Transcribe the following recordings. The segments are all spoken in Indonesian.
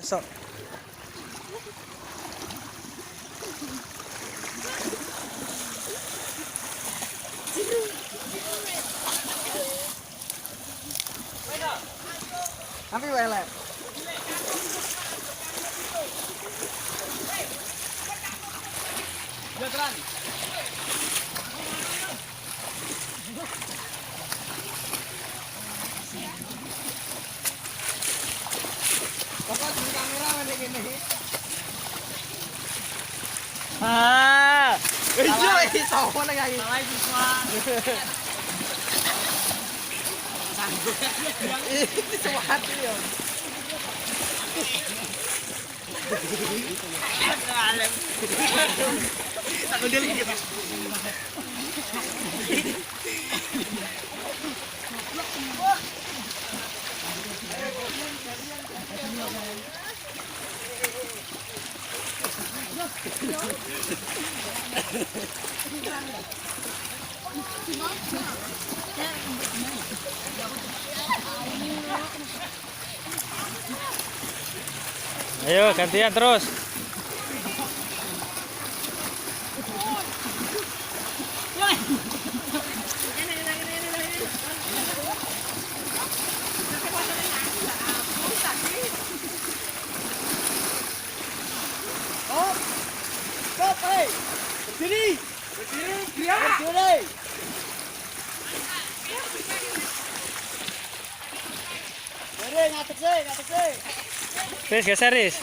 sok. Tapi welek. Jalan. Pokok di kamera mana gini. Iya, itu mana kayak ini? Salah siswa. Ini sesuatu ya. Aku dia lagi. Ayo gantian terus. Oh, stop, hey, berdiri, berdiri. Berdiri, ngatek sih. Wis geser, Riz.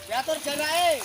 Diatur jaraknya.